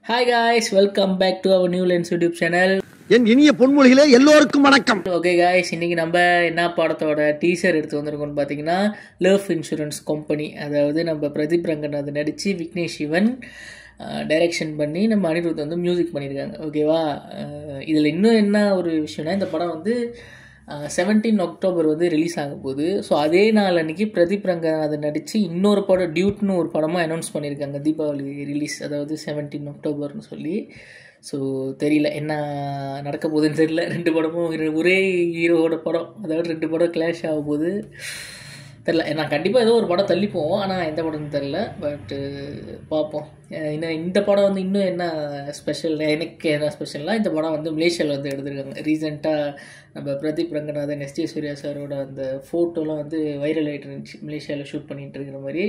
Hi guys, welcome back to our new Lens YouTube channel. என் இனிய பொன்மொழிகளே எல்லோருக்கும் வணக்கம். Okay guys, இன்னைக்கு நம்ம என்ன படத்தோட டீசர் எடுத்து வந்திருக்கோம்னு பார்த்தீங்கன்னா லவ் இன்சூரன்ஸ் கம்பெனி. அதாவது நம்ம பிரதீப் ரங்கநாதன் நடித்து விக்னேஷ் சிவன் டைரக்ஷன் பண்ணி நம்ம அனிருத் வந்து மியூசிக் பண்ணியிருக்காங்க. ஓகேவா, இதில் இன்னும் என்ன ஒரு விஷயம்னா, இந்த படம் வந்து 17 அக்டோபர் வந்து ரிலீஸ் ஆக போகுது. ஸோ அதே நாள் அன்றைக்கி பிரதீப் ரங்கநாதன் நடித்து இன்னொரு படம் டியூட்னு ஒரு படமாக அனௌன்ஸ் பண்ணியிருக்காங்க, தீபாவளி ரிலீஸ், அதாவது 17 அக்டோபர்னு சொல்லி. ஸோ தெரியல என்ன நடக்க போகுதுன்னு தெரியல. ரெண்டு படமும் ஒரே ஹீரோவோட படம், அதாவது ரெண்டு படம் கிளாஷ் ஆக போகுது. தெரில, நான் கண்டிப்பாக ஏதோ ஒரு படம் தள்ளி போவோம், ஆனால் எந்த படம்னு தெரில. பட்டு பார்ப்போம். இன்னும் இந்த படம் வந்து இன்னும் என்ன ஸ்பெஷல், எனக்கு என்ன ஸ்பெஷல்னால், இந்த படம் வந்து மலேசியாவில் வந்து எடுத்திருக்காங்க. ரீசெண்டாக நம்ம பிரதீப் ரங்கநாதன் எஸ்டி சூர்யா சாரோட அந்த ஃபோட்டோலாம் வந்து வைரல் ஆகிட்டு இருந்துச்சு, மலேசியாவில் ஷூட் பண்ணிகிட்டு இருக்கிற மாதிரி.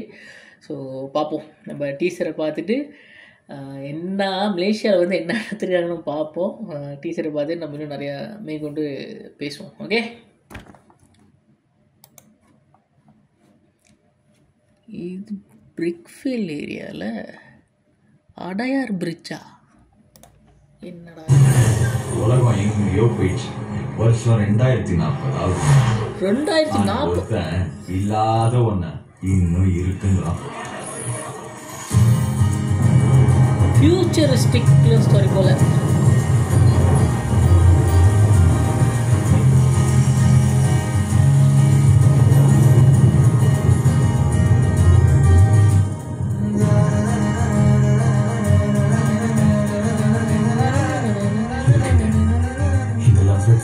ஸோ பார்ப்போம், நம்ம டீசரை பார்த்துட்டு என்ன மலேசியாவில் வந்து என்ன எடுத்துருக்காங்கன்னு பார்ப்போம். டீசரை பார்த்துட்டு நம்ம இன்னும் நிறையா மேற்கொண்டு பேசுவோம். ஓகே, இது பிரிக்ஃபீல்ட் ஏரியாவில் அடையார் பிரிட்ஜா? என்னடா உலகம் எங்கேயோ போயிடுச்சு. வருஷம் 2040 இல்லாத ஒண்ணு இன்னும் இருக்குங்களா? ஃபியூச்சரிஸ்டிக் ஸ்டோரி போல.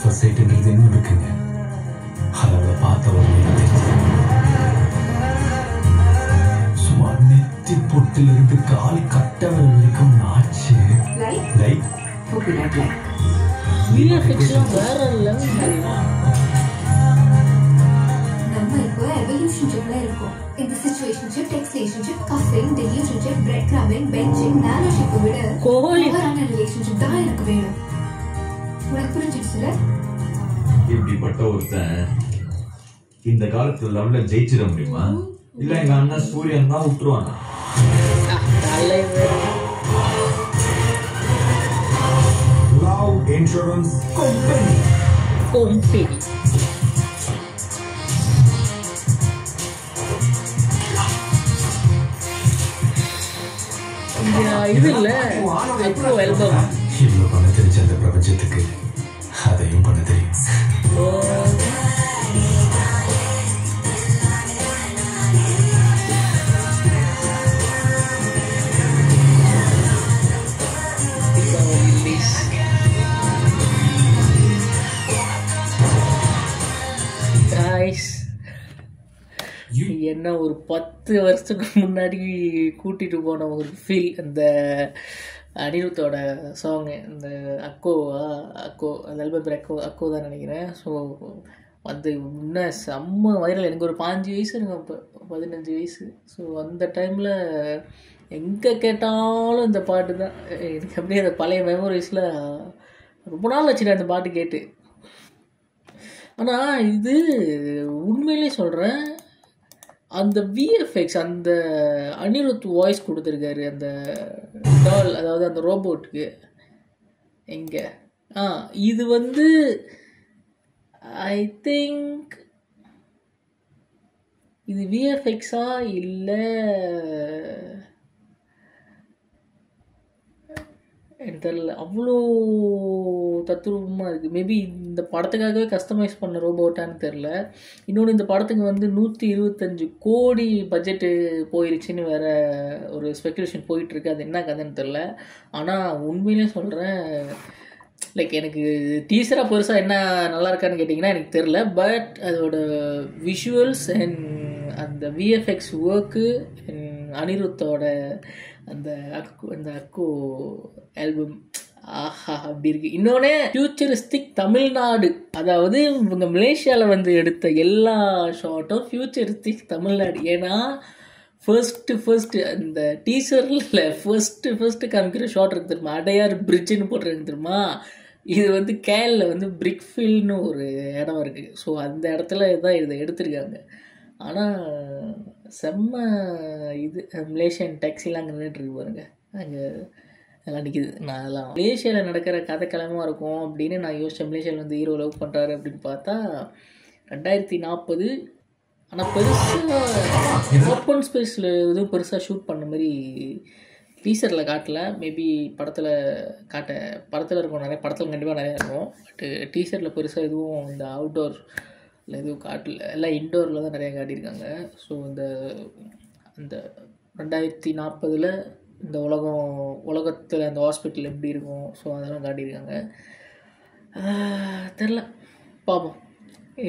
சொசைட்டிங்கிறது என்ன இருக்குங்க? அதை பார்த்த உடனே சும்மா நெத்தி பொட்டிலிருந்து கால் கட்டவல் வரைக்கும் நாச்சு. லைக் விஎஃப்எக்ஸ்லாம் வேற லெவல். நம்ம இப்போ எவல்யூஷன்ஷிப்ல இருக்கோம். இந்த சிச்சுவேஷன்ஷிப், டெக்ஸ்டேஷன்ஷிப், கஃபிங், டெலியூஷன்ஷிப், பிரெட் கிராம்பிங், பெஞ்சிங், நானோஷிப்பை விட ஓவரான ரிலேஷன்ஷிப் தான் எனக்கு வேணும். உனக்கு புரிஞ்சிடுச்சுல? இப்படிப்பட்ட ஒருத்தன் இந்த காலத்துல லவ்ல ஜெயிச்சிட முடியுமா? இல்ல எங்க அண்ணன் சூரியன் தான் விட்டுருவானா? Love insurance company. இது இல்லை அக்கோ ஆல்பம். இவ்வளவு பண்ண தெரிஞ்ச அந்த பிரபஞ்சத்துக்கு அதையும் பண்ண தெரியும். என்ன ஒரு 10 வருஷத்துக்கு முன்னாடி கூட்டிட்டு போன ஒரு ஃபீல். அந்த அனிருத்தோட சாங்கு, இந்த அக்கோ அந்த ஆல்பம் அக்கோ தான் நினைக்கிறேன். ஸோ அது இன்னும் செம்ம வைரல். எனக்கு ஒரு 5 வயசு எனக்கு, அப்போ 15 வயசு. ஸோ அந்த டைமில் எங்கே கேட்டாலும் இந்த பாட்டு தான். எனக்கு அப்படியே அந்த பழைய மெமரிஸில் ரொம்ப நாள் வச்சுட்டேன் அந்த பாட்டு கேட்டு. ஆனால் இது உண்மையிலே சொல்கிறேன், அந்த விஎஃப்எக்ஸ், அந்த அனிருத் வாய்ஸ் கொடுத்துருக்காரு அந்த டால், அதாவது அந்த ரோபோட்டுக்கு. எங்கே இது வந்து ஐ திங்க் இது விஎஃப்எக்ஸா இல்லை எனக்கு தெரியல. அவ்வளோ தத்ரூபமாக இருக்குது. மேபி இந்த படத்துக்காகவே கஸ்டமைஸ் பண்ண ரோபோட்டான்னு தெரில. இன்னொன்று, இந்த படத்துக்கு வந்து 125 கோடி பட்ஜெட்டு போயிருச்சுன்னு வேறு ஒரு ஸ்பெக்குலேஷன் போயிட்டுருக்கு. அது என்ன கதைன்னு தெரில. ஆனால் உண்மையிலே சொல்கிறேன், லைக் எனக்கு டீசராக பெருசாக என்ன நல்லா இருக்கான்னு கேட்டிங்கன்னா எனக்கு தெரில. பட் அதோட விஷுவல்ஸ் அண்ட் அந்த விஎஃப்எக்ஸ் ஒர்க்கு அண்ட் அனிருத்தோட அந்த அக்கோ ஆல்பம், ஆஹா அப்படி இருக்குது. இன்னொன்று, ஃபியூச்சரிஸ்டிக் தமிழ்நாடு, அதாவது இவங்க மலேசியாவில் வந்து எடுத்த எல்லா ஷார்ட்டும் ஃபியூச்சரிஸ்டிக் தமிழ்நாடு. ஏன்னா ஃபர்ஸ்ட்டு அந்த டீசரில் ஃபர்ஸ்ட்டு காமிக்கிற ஷார்ட் இருக்குது தெரியுமா, அடையார் பிரிட்ஜுன்னு போட்டிருக்கு தெரியுமா. இது வந்து கேரளில் வந்து பிரிக்ஃபீல்ட்னு ஒரு இடம் இருக்குது. ஸோ அந்த இடத்துல தான் இதை எடுத்திருக்காங்க. ஆனால் செம்ம இது மலேசியன் டாக்ஸிலாம் அங்கே நின்றுட்டுருக்கு பாருங்க. அங்கே அதெல்லாம் நிற்கிது. நான் அதெல்லாம் மலேசியாவில் நடக்கிற கதைக்கிழமாக இருக்கும் அப்படின்னு நான் யோசித்தேன். மலேசியாவில் வந்து ஹீரோ லவ் பண்ணுறாரு அப்படின்னு பார்த்தா 2040. ஆனால் பெருசாக ஓப்பன் ஸ்பேஸில் எதுவும் பெருசாக ஷூட் பண்ண மாதிரி டீசரில் காட்டல. மேபி படத்தில் இருக்கும், நிறைய படத்தில் கண்டிப்பாக நிறையா இருக்கும். பட்டு டீசரில் பெருசாக எதுவும் இந்த அவுட்டோரில் எதுவும் காட்டல, எல்லாம் இன்டோரில் தான் நிறையா காட்டியிருக்காங்க. ஸோ அந்த 2040 இந்த உலகத்தில் அந்த ஹாஸ்பிட்டல் எப்படி இருக்கும், ஸோ அதெல்லாம் காட்டியிருக்காங்க. தெரில, பார்ப்போம்.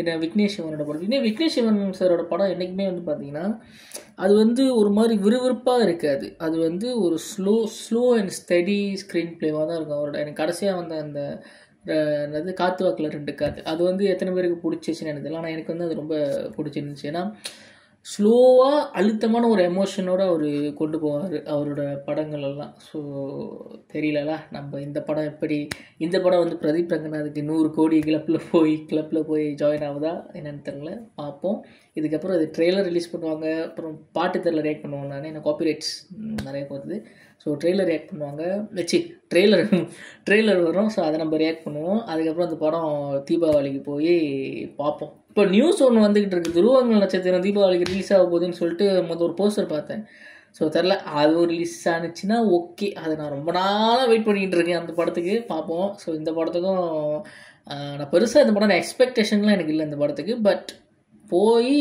என்ன விக்னேஷ் சிவனோட படம், விக்னேஷ் சிவன் சாரோட படம் என்றைக்குமே வந்து பார்த்திங்கன்னா அது வந்து ஒரு மாதிரி விறுவிறுப்பாக இருக்காது. அது வந்து ஒரு ஸ்லோ அண்ட் ஸ்டெடி ஸ்க்ரீன் ப்ளேவாக தான் இருக்கும் அவரோட. எனக்கு கடைசியாக வந்த அந்த என்னது காத்து வாக்கில் 2 காத்து, அது வந்து எத்தனை பேருக்கு பிடிச்சிச்சுன்னு எனக்கு தெரியல. ஆனால் எனக்கு வந்து அது ரொம்ப பிடிச்சிருந்துச்சு. ஏன்னா ஸ்லோவாக அழுத்தமான ஒரு எமோஷனோடு அவர் கொண்டு போவார் அவரோட படங்கள் எல்லாம். ஸோ தெரியலல நம்ம இந்த படம் வந்து பிரதீப் ரங்கநாதுக்கு 100 கோடி கிளப்பில் போய் ஜாயின் ஆகுதா என்னென்னு தெரியல, பார்ப்போம். இதுக்கப்புறம் அது ட்ரெய்லர் ரிலீஸ் பண்ணுவாங்க, அப்புறம் பாட்டு தெரியல ரியாக்ட் பண்ணுவாங்க. நான் எனக்கு காப்பிரைட்ஸ் நிறைய போகுது. ஸோ ட்ரெய்லர் ரியாக்ட் பண்ணுவாங்க, ட்ரெய்லர் வரும். ஸோ அதை நம்ம ரியாக்ட் பண்ணுவோம். அதுக்கப்புறம் அந்த படம் தீபாவளிக்கு போய் பார்ப்போம். இப்போ நியூஸ் ஒன்று வந்துக்கிட்டு இருக்குது, துருவங்கள் நட்சத்திரம் தீபாவளிக்கு ரிலீஸ் ஆக போகுதுன்னு சொல்லிட்டு ஒரு போஸ்டர் பார்த்தேன். ஸோ தெரில, அதுவும் ரிலீஸ் ஆனிச்சுன்னா ஓகே. அதை நான் ரொம்ப நாளாக வெயிட் பண்ணிக்கிட்டு இருக்கேன் அந்த படத்துக்கு, பார்ப்போம். ஸோ இந்த படத்துக்கும் நான் பெருசாக இந்த படம் எக்ஸ்பெக்டேஷன்லாம் எனக்கு இல்லை இந்த படத்துக்கு. பட் போய்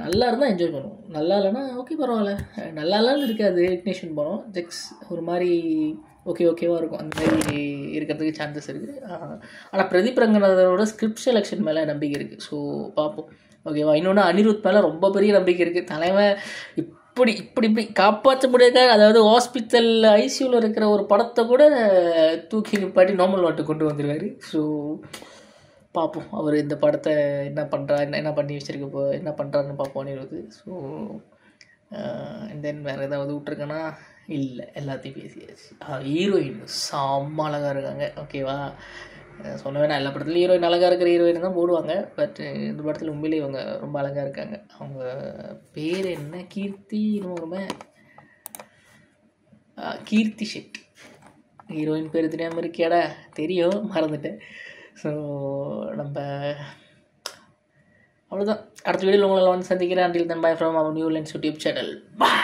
நல்லா இருந்தால் என்ஜாய் பண்ணுவோம், நல்லா இல்லைன்னா ஓகே பரவாயில்ல. நல்லா இல்லைன்னு இருக்காது விக்னேஷன் படம், ஒரு மாதிரி ஓகேவாக இருக்கும். அந்த மாதிரி இருக்கிறதுக்கு சான்சஸ் இருக்குது. ஆனால் பிரதீப் ரங்கநாதரோட ஸ்கிரிப்ட் செலெக்ஷன் மேலே நம்பிக்கை இருக்குது. ஸோ பார்ப்போம், ஓகேவா. இன்னொன்று அனிருத் மேலே ரொம்ப பெரிய நம்பிக்கை இருக்குது. தலைவன் இப்படி காப்பாற்ற முடியாது. அதாவது ஹாஸ்பிட்டல் ஐசியூவில் இருக்கிற ஒரு படத்தை கூட தூக்கி நிப்பாட்டி நார்மல் வாட்டு கொண்டு வந்துடுவார். ஸோ பார்ப்போம் அவர் இந்த படத்தை என்ன பண்ணி வச்சுருக்க என்ன பண்ணுறாருன்னு பார்ப்போம் அனிருத். ஸோ தென் வேறு ஏதாவது விட்ருக்கேன்னா இல்லை, எல்லாத்தையும் பேசியாச்சு. ஹீரோயின் செம்ம அழகாக இருக்காங்க, ஓகேவா. சொல்ல வேணாம், எல்லா படத்துலையும் ஹீரோயின் அழகாக இருக்கிற ஹீரோயின் தான் போடுவாங்க. பட் இந்த படத்தில் உண்மையிலே இவங்க ரொம்ப அழகாக இருக்காங்க. அவங்க பேர் என்ன, கீர்த்தி ஷெட்டி. ஹீரோயின் பேர் தெரியாமல் இருக்கியாடா, தெரியும், மறந்துட்டேன். ஸோ நம்ம அவ்வளோதான். அடுத்த வீடியோவில் உங்களை வந்து சந்திக்கிறேன். Until then, bye from our new Lens YouTube channel. Bye.